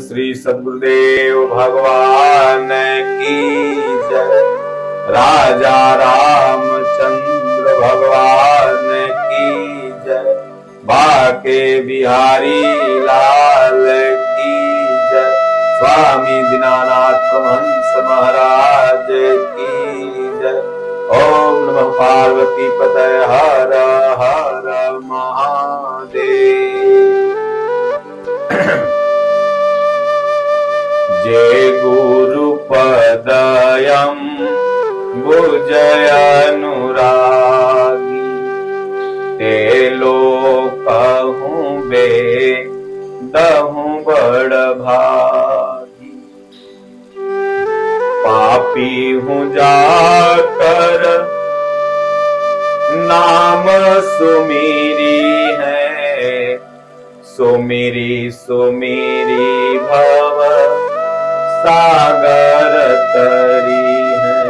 श्री सद्गुरुदेव भगवान की जय। राजा रामचंद्र भगवान की जय। बाके बिहारी लाल की जय। स्वामी दीनानाथ परमहंस महाराज की जय। ओम नमः पार्वती पतये हर हर महादेव। जय गुरुपदयं बुझयनुरागी ते लोकहूँ बेदहूँ बड़ भागी। पापी हूँ जाकर नाम सुमीरी है, सुमीरी सुमीरी भव सागर तरी है।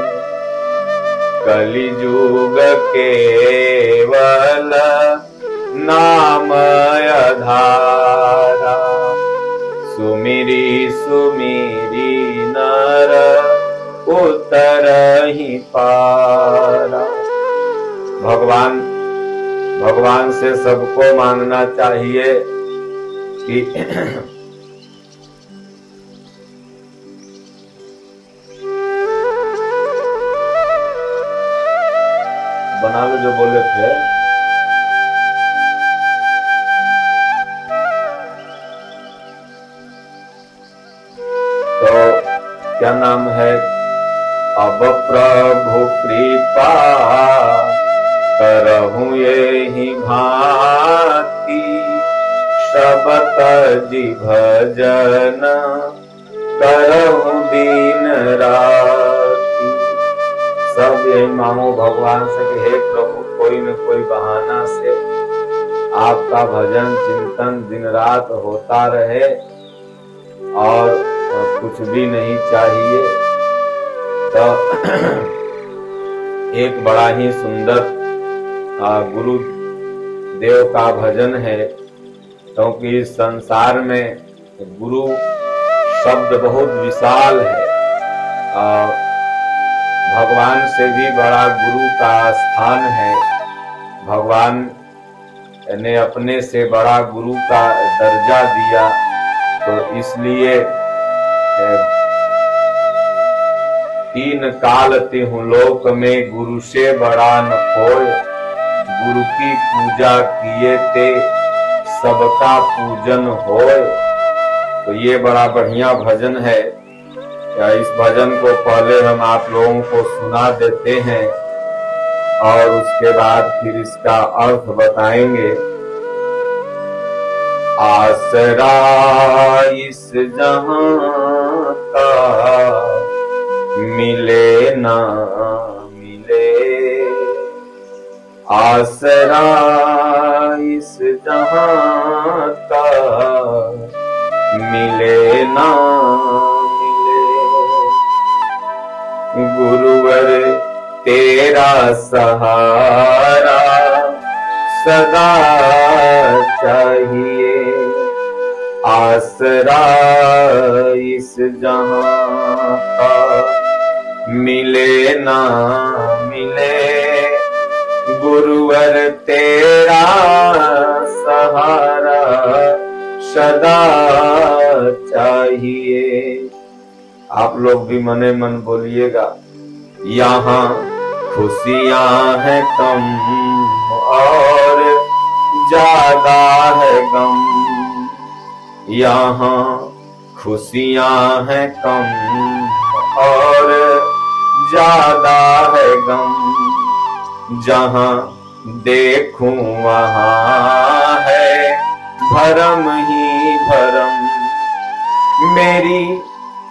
कलिजुग केवल नाम आधारा, सुमिरी सुमिरी नर उतर ही पारा। भगवान से सबको मानना चाहिए कि बना लो जो बोले थे। तो क्या नाम है? अब प्रभु कृपा करहूं यही भांति, शबत जी भजन करहूं दिन राति। सब यही मांगो भगवान से कि हे प्रभु, कोई न कोई बहाना से आपका भजन चिंतन दिन रात होता रहे और कुछ भी नहीं चाहिए। तो एक बड़ा ही सुंदर गुरु देव का भजन है, क्योंकि इस संसार में गुरु शब्द बहुत विशाल है। भगवान से भी बड़ा गुरु का स्थान है। भगवान ने अपने से बड़ा गुरु का दर्जा दिया, तो इसलिए तीन काल तिहु लोक में गुरु से बड़ा न कोई। गुरु की पूजा किए ते सबका पूजन होय। तो ये बड़ा बढ़िया भजन है। इस भजन को पहले हम आप लोगों को सुना देते हैं और उसके बाद फिर इसका अर्थ बताएंगे। आसरा इस जहां का मिले ना मिले, आसरा इस जहां का मिले ना मिले। गुरुवर तेरा सहारा सदा चाहिए, आसरा इस जहां का मिले ना मिले। गुरुवर तेरा सहारा सदा चाहिए। आप लोग भी मने मन बोलिएगा। यहाँ खुशियां हैं कम और ज्यादा है गम, यहाँ खुशियां हैं कम और ज्यादा है गम। जहाँ देखूं वहाँ है भरम ही भरम। मेरी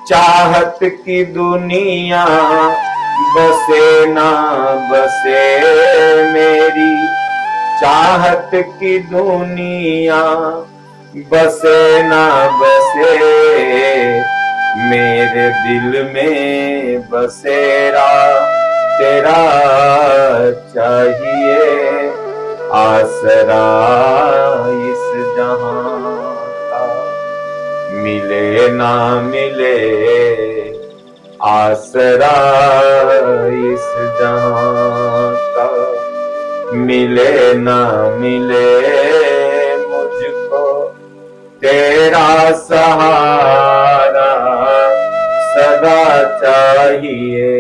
चाहत की दुनिया बसे ना बसे, मेरी चाहत की दुनिया बसे ना बसे। मेरे दिल में बसेरा तेरा चाहिए, आसरा इस जहां का मिले ना मिले आसरा इस जहां का, मिले ना मिले मुझको तेरा सहारा सदा चाहिए।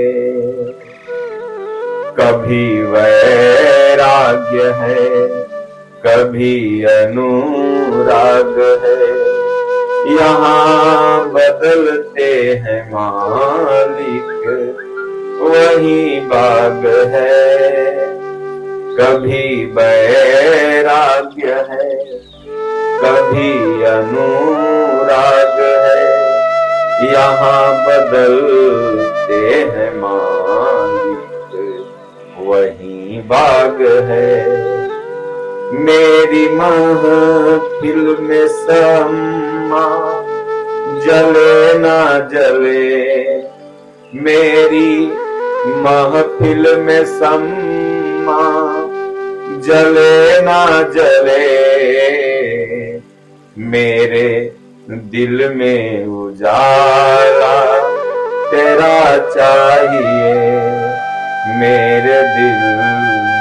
कभी वैराग्य है, कभी अनुराग है, यहाँ बदलते हैं मालिक वही बाग है। कभी वैराग्य है, कभी अनुराग है, यहाँ बदलते हैं मालिक वही बाग है। मेरी महफिल में सम्मा जले ना जले, मेरी महफिल में सम्मा जले ना जले, मेरे दिल में उजाला तेरा चाहिए, मेरे दिल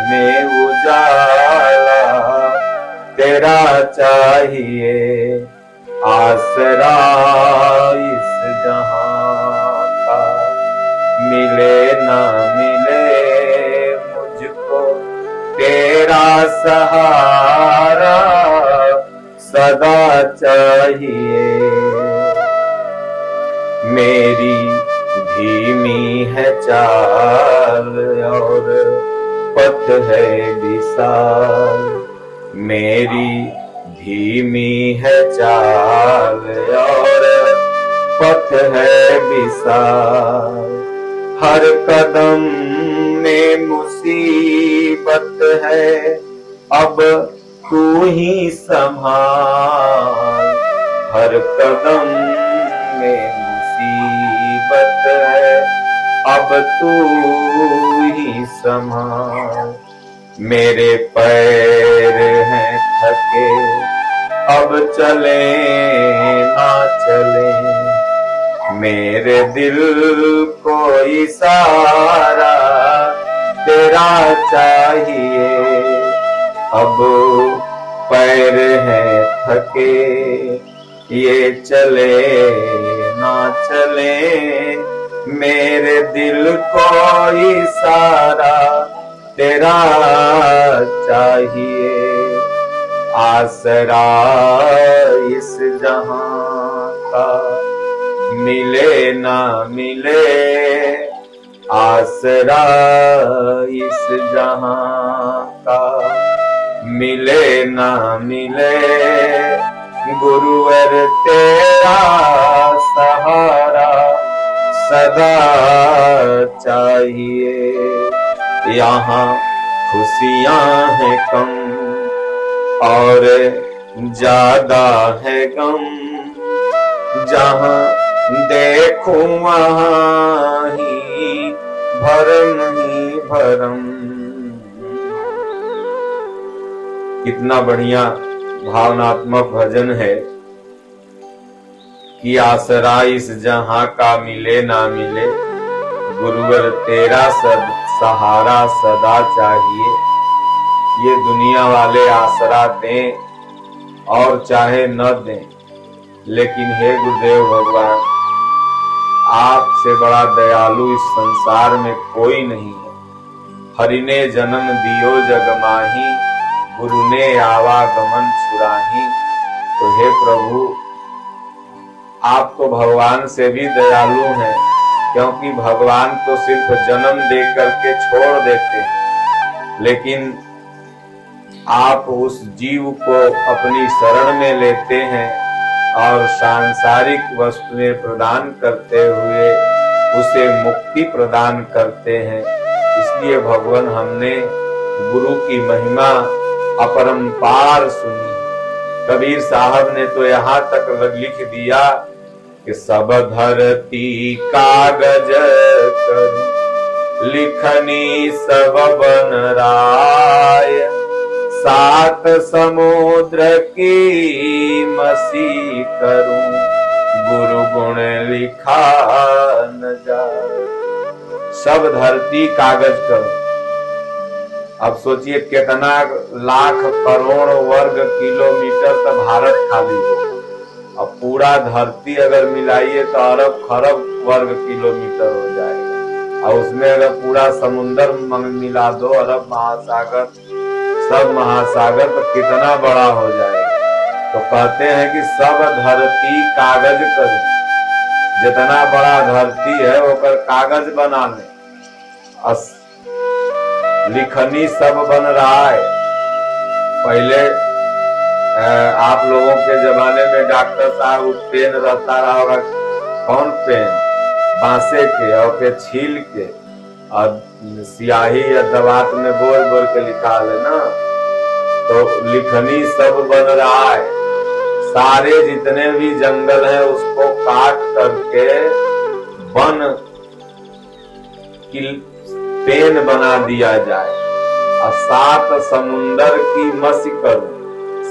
में उजाला तेरा चाहिए। आसरा इस जहां का, मिले ना मिले मुझको तेरा सहारा सदा चाहिए। मेरी धीमी है चाल और पथ है विशाल, मेरी धीमी है चाल और पथ है विशाल। हर कदम में मुसीबत है, अब तू ही संभाल। हर कदम में मुसीबत है, अब तू ही संभाल। मेरे पैर हैं थके, अब चले ना चले, मेरे दिल को इशारा तेरा चाहिए। अब पैर हैं थके, ये चले ना चले, मेरे दिल को इशारा तेरा चाहिए। आसरा इस जहां का, मिले ना मिले आसरा इस जहां का, मिले ना मिले गुरुवर तेरा सहारा सदा चाहिए। यहाँ खुशियां हैं कम और ज्यादा है गम, जहाँ देखूं वहाँ ही भरम। कितना बढ़िया भावनात्मक भजन है कि आसरा इस जहां का, मिले ना मिले गुरुवर तेरा सहारा सदा चाहिए। ये दुनिया वाले आसरा दें और चाहे न दें, लेकिन हे गुरुदेव भगवान, आपसे बड़ा दयालु इस संसार में कोई नहीं है। हरि ने जन्म दियो जग माही, गुरु ने आवागमन छुराही। तो हे प्रभु, आप तो भगवान से भी दयालु हैं, क्योंकि भगवान तो सिर्फ जन्म दे करके छोड़ देते हैं, लेकिन आप उस जीव को अपनी शरण में लेते हैं और सांसारिक वस्तुएं प्रदान करते हुए उसे मुक्ति प्रदान करते हैं। इसलिए भगवान, हमने गुरु की महिमा अपरंपार सुनी। कबीर साहब ने तो यहाँ तक लिख दिया कि सब धरती कागज करूं, लिखनी सब बन राय, सात समुद्र की मसी करूं, गुरु गुण लिखा न जाए। सब धरती कागज करो। अब सोचिए कितना लाख करोड़ वर्ग किलोमीटर तक भारत खाली होगा। अब पूरा धरती अगर मिलाइए तो अरब खरब वर्ग किलोमीटर हो जाएगा। और उसमें अगर पूरा समुन्द्र मिला दो, अरब महासागर, सब महासागर, तो कितना बड़ा हो जाएगा। तो कहते हैं कि सब धरती कागज कर, जितना बड़ा धरती है वो कागज बना ले। लिखनी सब बन रहा है। पहले आप लोगों के जमाने में डॉक्टर साहब पेन रहता रहा होगा, कौन पेन, बांसे के, और के छील के और स्याही या दवात में बोल बोल के लिखा लेना। तो लिखनी सब बन रहा है। सारे जितने भी जंगल हैं उसको काट करके वन की पेन बना दिया जाए। और 7 समुंदर की मसी करो।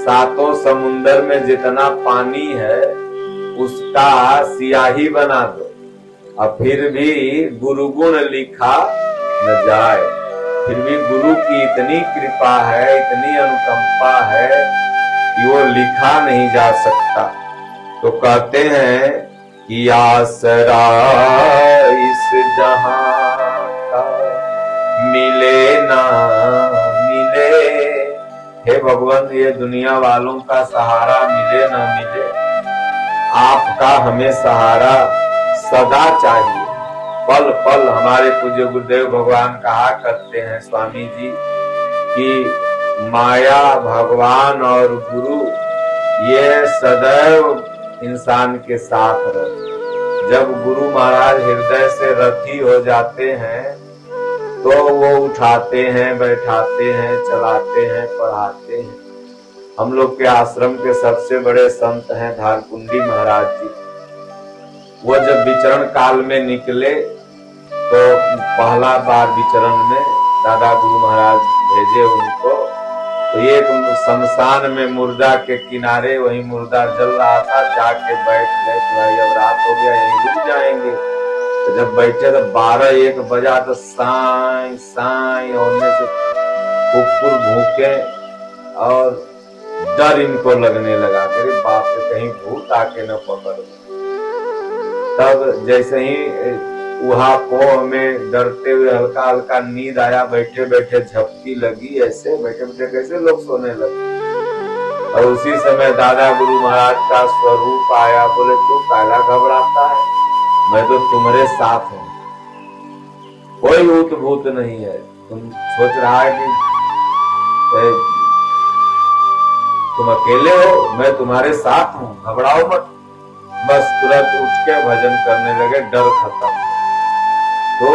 7 समुंदर में जितना पानी है उसका स्याही बना दो। और फिर भी गुरु गुण लिखा न जाए। फिर भी गुरु की इतनी कृपा है, इतनी अनुकंपा है कि वो लिखा नहीं जा सकता। तो कहते हैं कि आसरा इस जहां का मिले ना मिले। हे भगवान, ये दुनिया वालों का सहारा मिले ना मिले, आपका हमें सहारा सदा चाहिए। पल पल हमारे पूज्य गुरुदेव भगवान कहा करते हैं स्वामी जी कि माया, भगवान और गुरु ये सदैव इंसान के साथ रहते। जब गुरु महाराज हृदय से रथी हो जाते हैं तो वो उठाते हैं, बैठाते हैं, चलाते हैं, पढ़ाते हैं। हम लोग के आश्रम के सबसे बड़े संत हैं धारकुंडी महाराज जी। वो जब विचरण काल में निकले तो पहला बार विचरण में दादा गुरु महाराज भेजे उनको। तो एक शमशान में मुर्दा के किनारे वही मुर्दा जल रहा था, जाके बैठ गए कि भाई अब रात हो गया, यहीं रुक जाएंगे। तो जब बैठे तो 12-1 बजा तो साई साई होने से कुकुर भूखे और डर इनको लगने लगा कि बाप रे कहीं भूत आके न पकड़। तब जैसे ही वहां पोह में डरते हुए हल्का हल्का नींद आया, बैठे बैठे झपकी लगी, ऐसे बैठे बैठे कैसे लोग सोने लगे। और उसी समय दादा गुरु महाराज का स्वरूप आया, बोले तू काला घबराता है, मैं तो तुम्हारे साथ हूँ, कोई भूत भूत नहीं है। तुम सोच रहा है कि तुम अकेले हो, मैं तुम्हारे साथ हूँ, घबराओ मत। बस तुरंत उठ के भजन करने लगे, डर खत्म। तो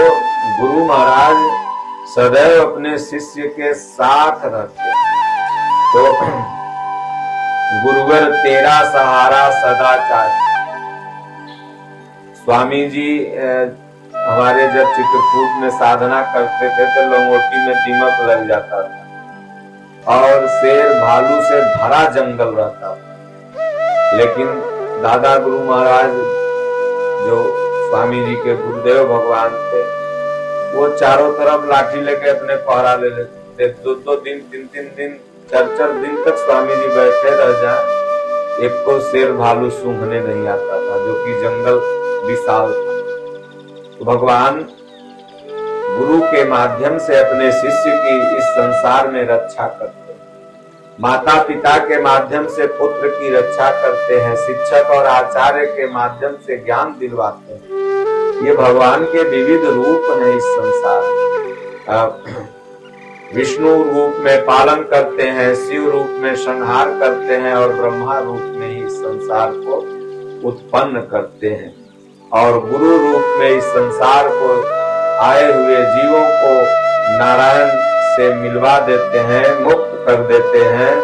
गुरु महाराज सदैव अपने शिष्य के साथ रहते। तो गुरुवर तेरा सहारा सदा चाहिए। स्वामी जी हमारे जब चित्रकूट में साधना करते थे तो लंगोटी में दीमक लग जाता था और शेर भालू से भरा जंगल रहता था। लेकिन दादा गुरु महाराज जो स्वामी जी के गुरुदेव भगवान थे, वो चारों तरफ लाठी लेके अपने पहरा ले लेते। 2-2 दिन 3-3 दिन 4-4 दिन तक स्वामी जी बैठे रह जाए, एक को शेर भालू सूंघने नहीं आता था, जो कि जंगल विशाल था। तो भगवान गुरु के माध्यम से अपने शिष्य की इस संसार में रक्षा करते हैं। माता पिता के माध्यम से पुत्र की रक्षा करते हैं, शिक्षक और आचार्य के माध्यम से ज्ञान दिलवाते हैं। ये भगवान के विविध रूप हैं इस संसार में। विष्णु रूप में पालन करते हैं, शिव रूप में संहार करते हैं और ब्रह्मा रूप में ही इस संसार को उत्पन्न करते हैं। और गुरु रूप में इस संसार को आए हुए जीवों को नारायण से मिलवा देते हैं, मुक्त कर देते हैं।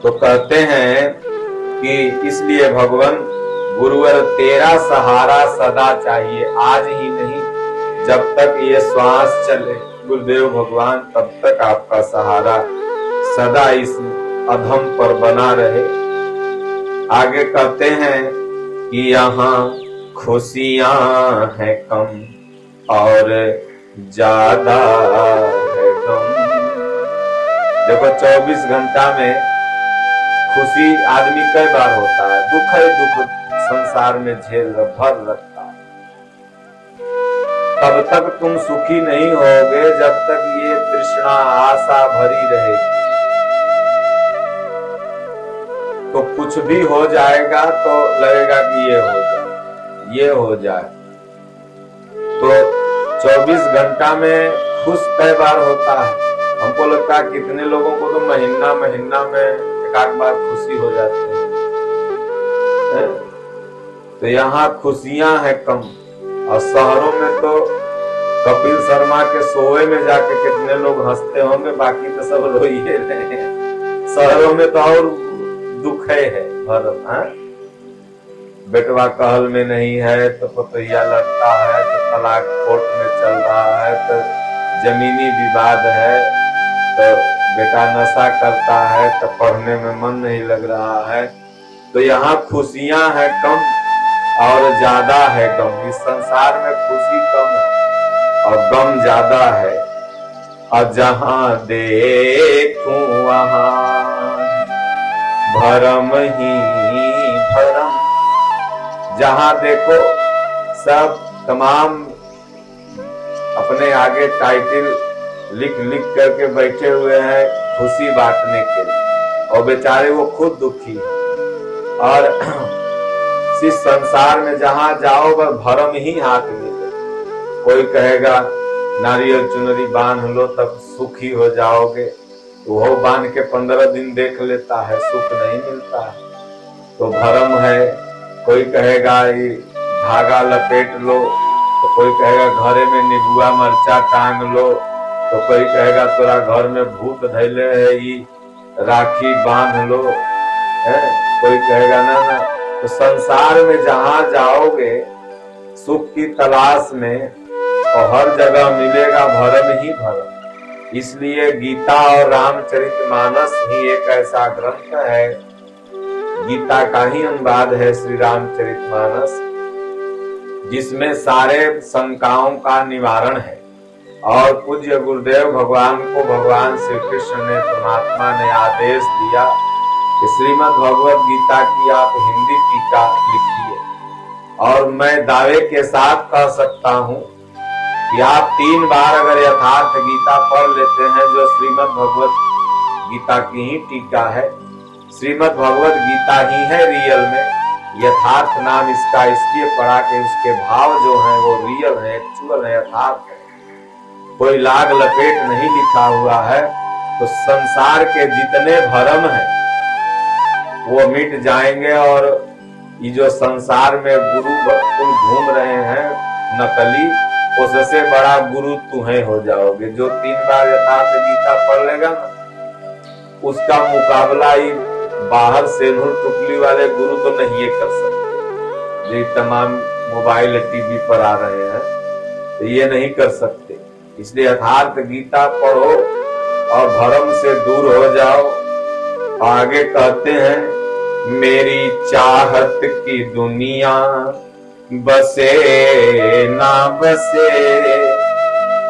तो कहते हैं कि इसलिए भगवान गुरुवर तेरा सहारा सदा चाहिए, आज ही नहीं, जब तक ये श्वास चले गुरुदेव भगवान, तब तक आपका सहारा सदा इस अधम पर बना रहे। आगे कहते हैं कि यहाँ खुशियां हैं कम और ज्यादा है गम। देखो 24 घंटा में खुशी आदमी कई बार होता है, दुख है दुख संसार में झेल भर रखता है। तब तक तुम सुखी नहीं होगे जब तक ये तृष्णा आशा भरी रहेगी। तो कुछ भी हो जाएगा तो लगेगा कि ये हो जाए, ये हो जाए। तो 24 घंटा में खुश कई बार होता है। हमको लगता है कितने लोगों को तो महीना महीना में एक आध बार खुशी हो जाती है। तो यहाँ खुशियां हैं कम, और शहरों में तो कपिल शर्मा के शोए में जाके कितने लोग हंसते होंगे, बाकी तो सब रो ही रहे हैं। शहरों में तो और दुख है भरत। बेटवा कहल में नहीं है तो पतैया लड़ता है, तो तलाक कोर्ट में चल रहा है, तो जमीनी विवाद है, तो बेटा नशा करता है, तो पढ़ने में मन नहीं लग रहा है। तो यहाँ खुशियां हैं कम और ज्यादा है गम। इस संसार में खुशी कम है और गम ज्यादा है। और जहां देखूं वहां भरम ही भरम। जहां देखो सब तमाम अपने आगे टाइटल लिख लिख करके बैठे हुए हैं खुशी बांटने के लिए, और बेचारे वो खुद दुखी है। और इस संसार में जहां जाओ वह भरम ही हाथ मिले। कोई कहेगा नारियल चुनरी बांध लो तब सुखी हो जाओगे, वो बांध के 15 दिन देख लेता है, सुख नहीं मिलता है, तो भरम है। कोई कहेगा ये धागा लपेट लो, तो कोई कहेगा घरे में नीबुआ मरचा टांग लो, तो कोई कहेगा तोरा घर में भूत धैले है ये राखी बांध लो है। कोई कहेगा ना ना। तो संसार में जहां जाओगे सुख की तलाश में, और हर जगह मिलेगा भरम ही भरम। इसलिए गीता और रामचरितमानस ही एक ऐसा ग्रंथ है, गीता का ही अनुवाद है श्री रामचरितमानस, जिसमें सारे शंकाओं का निवारण है। और पूज्य गुरुदेव भगवान को भगवान श्री कृष्ण ने, परमात्मा ने आदेश दिया कि श्रीमद् भगवद गीता की आप हिंदी टीका लिखिए। और मैं दावे के साथ कह सकता हूँ कि आप 3 बार अगर यथार्थ गीता पढ़ लेते हैं, जो श्रीमद् भगवद गीता की ही टीका है, श्रीमद् भगवद गीता ही है रियल में। यथार्थ नाम इसका इसलिए पड़ा कि उसके भाव जो हैं वो रियल है, एक्चुअल है, यथार्थ है, कोई लाग लपेट नहीं लिखा हुआ है। तो संसार के जितने भरम हैं वो मिट जाएंगे, और ये जो संसार में गुरु तुम घूम रहे हैं नकली, उससे बड़ा गुरु तुम्हें हो जाओगे। जो 3 बार यथार्थ गीता पढ़ लेगा ना, उसका मुकाबला ही बाहर से टुकली वाले गुरु तो नहीं कर सकते। जो तमाम मोबाइल टीवी पर आ रहे हैं तो ये नहीं कर सकते। इसलिए यथार्थ गीता पढ़ो और भरम से दूर हो जाओ। आगे कहते हैं मेरी चाहत की दुनिया बसे ना बसे,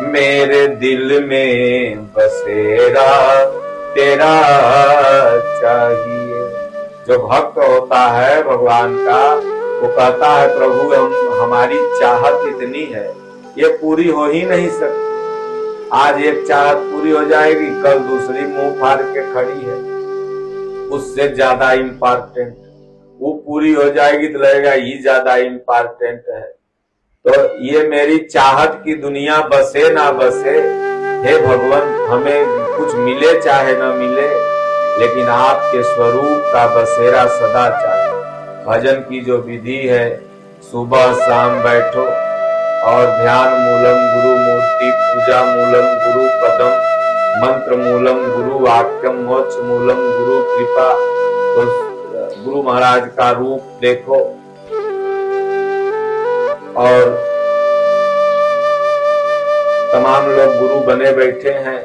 मेरे दिल में बसेरा तेरा चाहिए। जो भक्त होता है भगवान का, वो कहता है प्रभु हमारी चाहत इतनी है, ये पूरी हो ही नहीं सकती। आज एक चाहत पूरी हो जाएगी, कल दूसरी मुंह फाड़ के खड़ी है, उससे ज्यादा इम्पोर्टेंट वो पूरी हो जाएगी तो लगेगा ये ज्यादा इम्पोर्टेंट है। तो ये मेरी चाहत की दुनिया बसे ना बसे, हे भगवान हमें कुछ मिले चाहे न मिले, लेकिन आपके स्वरूप का बसेरा सदा चाहिए। भजन की जो विधि है, सुबह शाम बैठो और ध्यान मूलम गुरु मूर्ति, पूजा मूलम गुरु पदम, मंत्र मूलम गुरु वाक्यम, मोक्ष मूलम गुरु कृपा। तो गुरु महाराज का रूप देखो। और तमाम लोग गुरु बने बैठे हैं,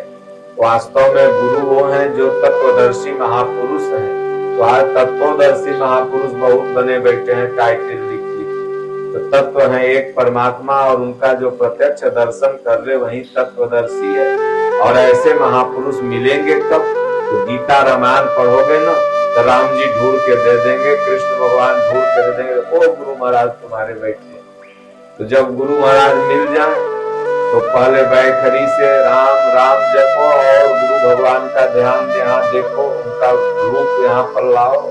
वास्तव में गुरु वो हैं जो तत्वदर्शी महापुरुष हैं। तो आज तत्वदर्शी महापुरुष बहुत बने बैठे हैं टाइटल लिख लिख। तो तत्व है एक परमात्मा और उनका जो प्रत्यक्ष दर्शन कर ले वही तत्वदर्शी है। और ऐसे महापुरुष मिलेंगे कब? तो गीता रामायण पढ़ोगे ना तो राम जी ढूंढ के दे देंगे, कृष्ण भगवान ढूंढ के दे देंगे, ओ गुरु महाराज तुम्हारे बैठे। तो जब गुरु महाराज मिल जाए तो पहले बैखरी से राम राम जपो और गुरु भगवान का ध्यान यहाँ देखो, उनका रूप यहाँ पर लाओ।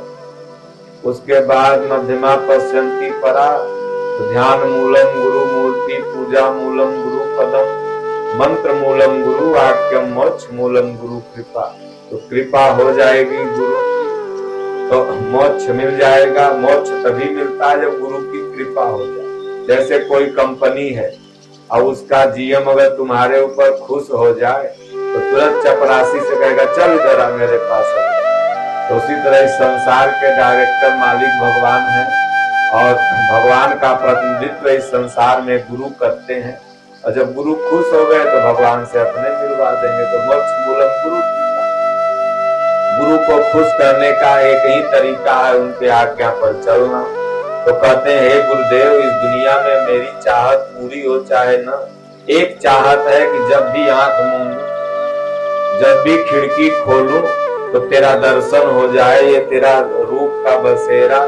उसके बाद मध्यमा पश्यंती परा तो ध्यान मूलम गुरु मूर्ति, पूजा मूलम गुरु पदम, मंत्र मूलम गुरु वाक्यम, मोक्ष मूलम गुरु कृपा। तो कृपा हो जाएगी गुरु की तो मोक्ष मिल जाएगा। मोक्ष तभी मिलता है जब गुरु की कृपा हो जाए। जैसे कोई कंपनी है और उसका जीएम अगर तुम्हारे ऊपर खुश हो जाए तो तुरंत चपरासी से कहेगा चल इधर आ मेरे पास। तो उसी तरह इस संसार के डायरेक्टर मालिक भगवान है और भगवान का प्रतिनिधित्व इस संसार में गुरु करते हैं। और जब गुरु खुश हो गए तो भगवान से अपने मिलवा देंगे। तो मोक्ष मूलम गुरु कृपा। गुरु को खुश करने का एक ही तरीका है उनके आज्ञा पर चलना। तो कहते हैं हे गुरुदेव इस दुनिया में मेरी चाहत पूरी हो चाहे न, एक चाहत है कि जब भी आंख मूंदूं, जब भी खिड़की खोलूं तो तेरा दर्शन हो जाए। ये तेरा रूप का बसेरा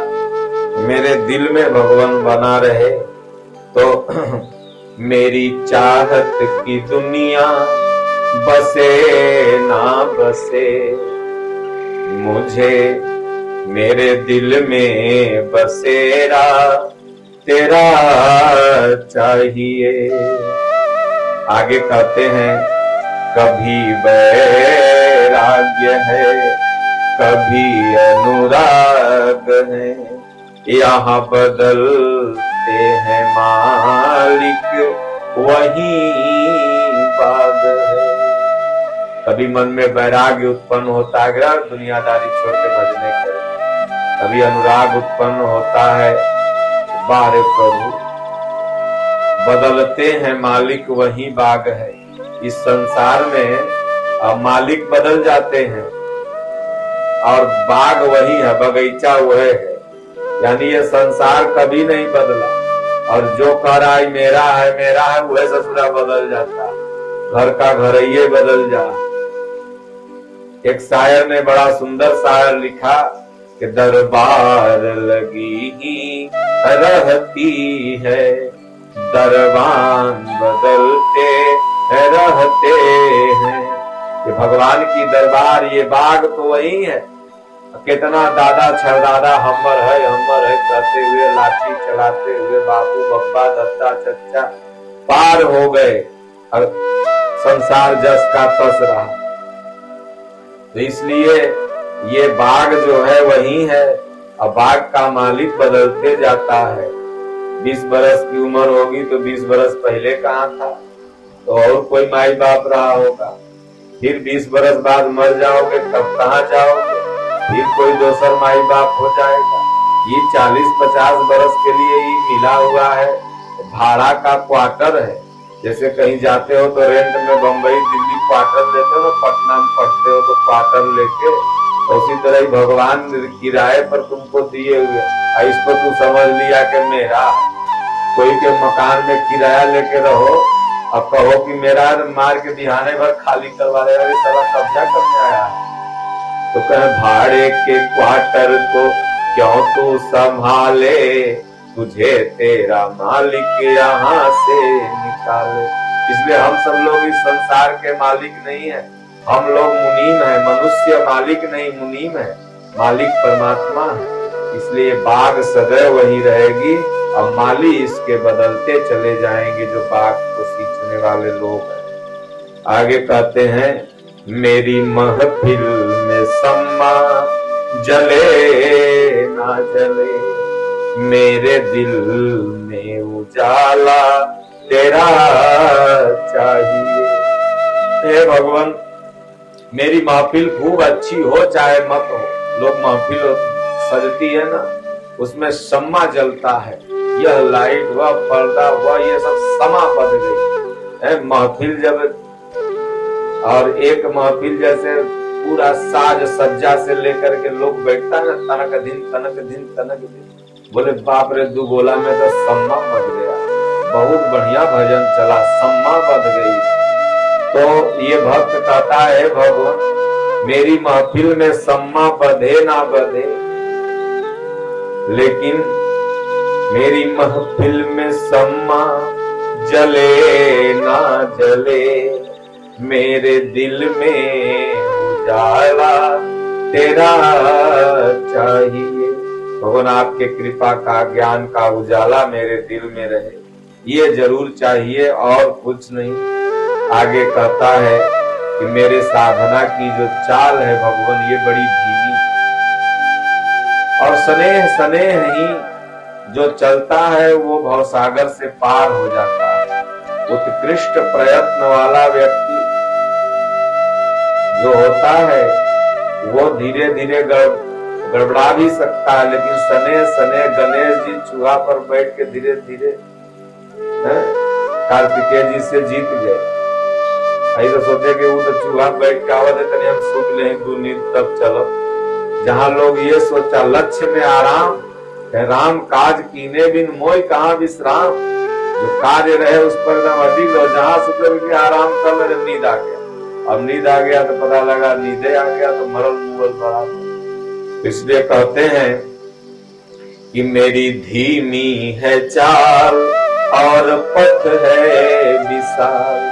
मेरे दिल में भगवान बना रहे। तो मेरी चाहत की दुनिया बसे ना बसे, मुझे मेरे दिल में बसेरा तेरा चाहिए। आगे कहते हैं कभी वैराग्य है कभी अनुराग है, यहाँ बदलते हैं मालिक वही बाग है। कभी मन में वैराग्य उत्पन्न होता है कि दुनियादारी छोड़ के भजने करे, कभी अनुराग उत्पन्न होता है बारे प्रभु। बदलते हैं मालिक वही बाग है। इस संसार में मालिक बदल जाते हैं और बाग वही है, बगीचा वह है। यानी ये संसार कभी नहीं बदला और जो कह रहा है मेरा है वह ससुरा बदल जाता, घर का घरैये बदल जा। एक शायर ने बड़ा सुंदर शायर लिखा कि दरबार लगी ही रहती है, दरबान बदलते रहते हैं। ये भगवान की दरबार, ये बाग तो वही है। कितना दादा छरदादा हमर है कहते हुए लाठी चलाते हुए बाबू बप्पा दत्ता चच्चा पार हो गए और संसार जस का तस रहा। तो इसलिए ये बाग जो है वही है और बाग का मालिक बदलते जाता है। 20 बरस की उम्र होगी तो 20 बरस पहले कहाँ था, तो और कोई माई बाप रहा होगा। फिर 20 बरस बाद मर जाओगे तब कहाँ जाओगे, फिर कोई दूसर माई बाप हो जाएगा। ये 40-50 बरस के लिए ही मिला हुआ है, भाड़ा का क्वार्टर है। जैसे कहीं जाते हो तो रेंट में बम्बई दिल्ली क्वार्टर लेते हो ना, पटना में पढ़ते हो तो क्वार्टर लेके, तो उसी तरह ही भगवान किराए पर तुमको दिए हुए। इसको तू समझ लिया कि मेरा, कोई के मकान में किराया लेके रहो अब कहो कि मेरा, मार के दिहाने भर खाली करवा रहे, अरे साला कब्जा करने आया है। तो कहे भाड़े के क्वार्टर को क्यों तू संभाले, तुझे तेरा मालिक यहाँ से निकाले। इसलिए हम सब लोग इस संसार के मालिक नहीं है, हम लोग मुनीम है। मनुष्य मालिक नहीं मुनीम है, मालिक परमात्मा है। इसलिए बाग सदैव वही रहेगी और माली इसके बदलते चले जाएंगे जो बाग को सींचने वाले लोग हैं। आगे कहते हैं मेरी महफिल में सम्मा जले ना जले, मेरे दिल में उजाला तेरा चाहिए। हे भगवान मेरी महफिल खूब अच्छी हो चाहे मत हो, लोग महफिल सजती है ना उसमें सम्मा जलता है, यह लाइट वह पर्दा वह ये सब समा बन गई है महफिल। जब और एक महफिल जैसे पूरा साज सज्जा से लेकर के लोग बैठता है ना, तनक दिन तनक दिन तनक दिन। बोले बाप रे, दू गोला में तो सम्मा बद गया, बहुत बढ़िया भजन चला, सम्मा बद गई। तो ये भक्त कहता है भगवान मेरी महफिल में सम्मा बधे ना बधे, लेकिन मेरी महफिल में सम्मा जले ना जले, मेरे दिल में उजाला तेरा चाहिए। भगवान आपके कृपा का, ज्ञान का उजाला मेरे दिल में रहे, ये जरूर चाहिए और कुछ नहीं। आगे कहता है कि मेरे साधना की जो चाल है भगवान ये बड़ी धीमी, और स्नेह स्नेह ही जो चलता है वो भवसागर से पार हो जाता है। उत्कृष्ट प्रयत्न वाला व्यक्ति जो होता है वो धीरे धीरे गड़बड़ा भी सकता है, लेकिन स्नेह स्नेह गणेश जी चूहा पर बैठ के धीरे धीरे कार्तिकेय जी से जीत गए। ऐसा सोचे कि वो तो चूहा बैठ के आवत है, तनी हम सुन ले दू नींद तब चलो। जहाँ लोग ये सोचा लक्ष्य में आराम, राम काज कीने बिन मोय कहाँ विश्राम, जो कार्य रहे उस पर एकदम अधिक लो। जहाँ सोचे कि आराम कर ले, नींद आ गया, अब नींद आ गया तो पता लगा नींदे आ गया तो मरल मुगल बड़ा। इसलिए कहते हैं कि मेरी धीमी है चाल और पथ है विशाल।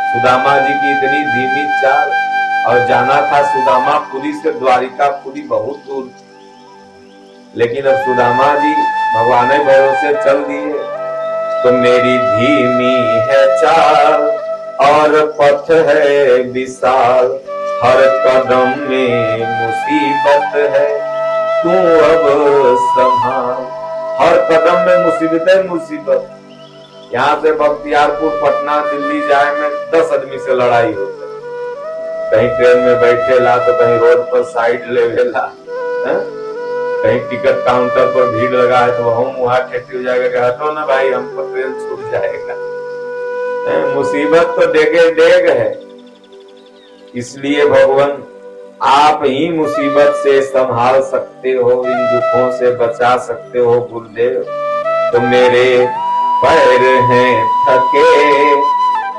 सुदामा जी की इतनी धीमी चाल, और जाना था सुदामापुरी से द्वारिकापुरी बहुत दूर, लेकिन अब सुदामा जी भगवान भरोसे चल दिए। तो मेरी धीमी है चाल और पथ है विशाल, हर कदम में मुसीबत है तू अब संभाल। हर कदम में मुसीबत है, मुसीबत। यहाँ से बख्तियारपुर पटना दिल्ली जाए में 10 आदमी से लड़ाई हो, कहीं ट्रेन में बैठेला तो कहीं रोड पर साइड लेवेला, कहीं टिकट काउंटर पर भीड़ लगा है तो वहां ठेठी हो जाएगा, हटो ना भाई हमको ट्रेन छूट जाएगा। मुसीबत तो डेगे डेग है। इसलिए भगवान आप ही मुसीबत से संभाल सकते हो, इन दुखों से बचा सकते हो गुरुदेव। तो मेरे पैर हैं थके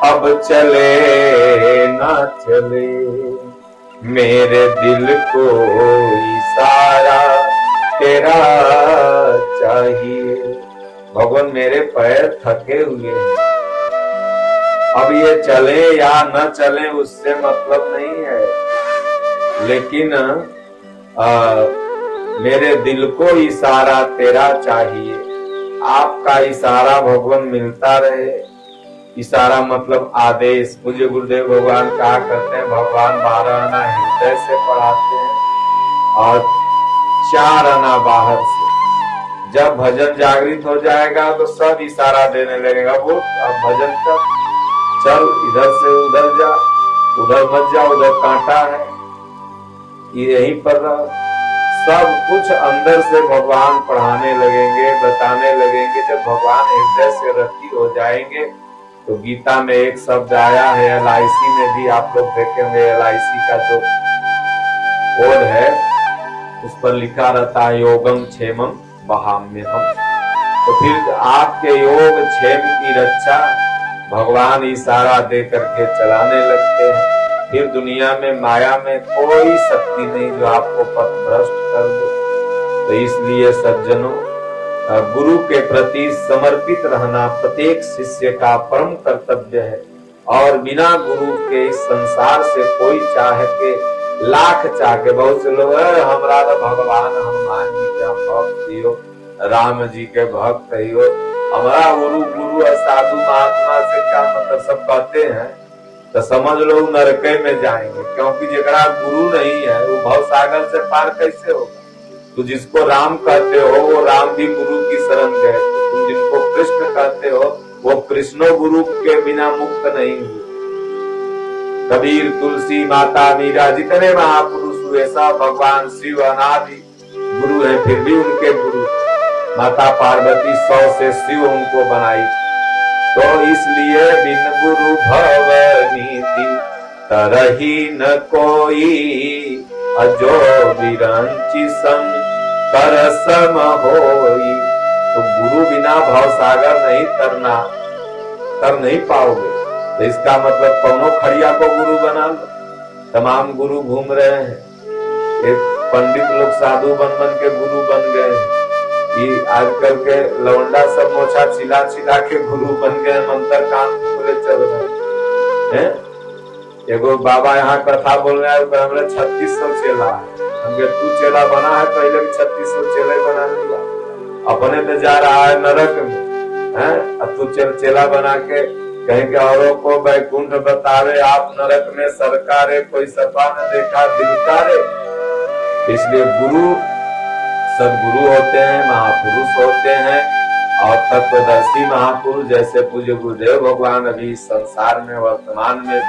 अब चले ना चले, मेरे दिल को इशारा तेरा चाहिए। भगवान मेरे पैर थके हुए हैं, अब ये चले या न चले उससे मतलब नहीं है, लेकिन मेरे दिल को इशारा तेरा चाहिए। आपका इशारा भगवान मिलता रहे। इशारा मतलब आदेश। मुझे गुरुदेव भगवान कहा करते हैं भगवान 12 आना हृदय से पढ़ाते हैं और 4 आना बाहर से। जब भजन जागृत हो जाएगा तो सब इशारा देने लगेगा, वो अब भजन कर, चल इधर से उधर जा, उधर मत जा, उधर कांटा है, यहीं पर रह। सब कुछ अंदर से भगवान पढ़ाने लगेंगे, बताने लगेंगे। जब भगवान हृदय से रति हो जाएंगे तो गीता में एक शब्द आया है, LIC में भी आप लोग देखेंगे, LIC का जो कोड है उस पर लिखा रहता है योगम क्षेमम वहाम्यहम। तो फिर आपके योग क्षेम की रक्षा भगवान इशारा दे करके चलाने लगते हैं। फिर दुनिया में माया में कोई शक्ति नहीं जो आपको पथ भ्रष्ट कर दे। तो इसलिए सज्जनों, गुरु के प्रति समर्पित रहना प्रत्येक शिष्य का परम कर्तव्य है। और बिना गुरु के इस संसार से कोई चाह के लाख चाह के, बहुत से लोग हमरा तो भगवान हनुमान जी के हम भक्त हो, राम जी के भक्त हो, हमारा गुरु गुरु और साधु महात्मा से क्या मतलब, सब कहते हैं तो समझ लो नरके में जाएंगे। क्योंकि जगड़ा गुरु नहीं है वो भव सागर से पार कैसे होगा। तो जिसको राम कहते हो वो राम भी गुरु की शरण गए, तुम जिनको कृष्ण कहते हो वो कृष्णो गुरु के बिना मुक्त नहीं हुए। कबीर, तुलसी, माता मीरा, जितने महापुरुष हुए सब भगवान शिव अनादि गुरु है, फिर भी उनके गुरु माता पार्वती 100 से शिव उनको बनाई। तो इसलिए बिन गुरु भवनीति तरही न कोई, अजो विरंचि सम कर सम होई। तो गुरु बिना भवसागर नहीं तर नहीं पाओगे। तो इसका मतलब कौनो खड़िया को गुरु बना लो। तमाम गुरु घूम रहे हैं, एक पंडित लोग साधु बन बन के गुरु बन गए हैं। आजकल के लवंडा सब मोछा चिला चिला के गुरु बन गए, मंत्र कान पूरे चल रहे हैं। एगो बाबा यहाँ कथा बोल रहा है, हमने 3600 चेला है। हमके तू चेला बना है, पहले 3600 चेले बना लिया। अपने तो जा रहा है नरक में, हैं? अब तू चेला बना के कहीं के औरों को बैकुंठ बतावे, आप नरक में सरकारे, कोई सपा न देखा दिलकारे। इसलिए गुरु सदगुरु होते हैं, महापुरुष होते हैं और तत्वदर्शी महापुरुष जैसे पूज्य गुरुदेव भगवान अभी संसार में वर्तमान में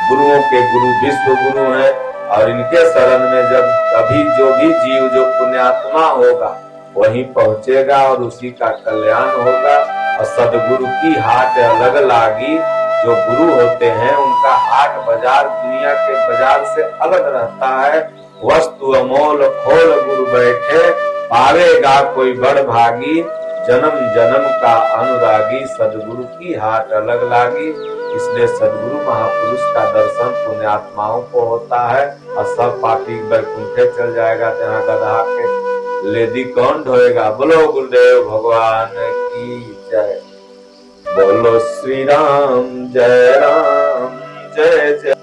गुरुओं के गुरु विश्व गुरु हैं। और इनके शरण में जब कभी जो भी जीव जो पुण्यात्मा होगा वहीं पहुंचेगा और उसी का कल्याण होगा। और सदगुरु की हाट अलग लागी। जो गुरु होते हैं उनका हाट बाजार दुनिया के बाजार से अलग रहता है। वस्तु अमोल खोल गुरु बैठे, पावेगा कोई बड़ भागी, जन्म जन्म का अनुरागी, सदगुरु की हाट अलग लागी। इसलिए सदगुरु महापुरुष का दर्शन पुण्यात्माओं को होता है। और सब पापी बैकुंठे चल जाएगा, जहाँ गधा के लेदी कौन ढोएगा। बोलो गुरुदेव भगवान की जय। बोलो श्री राम जय राम जय जय।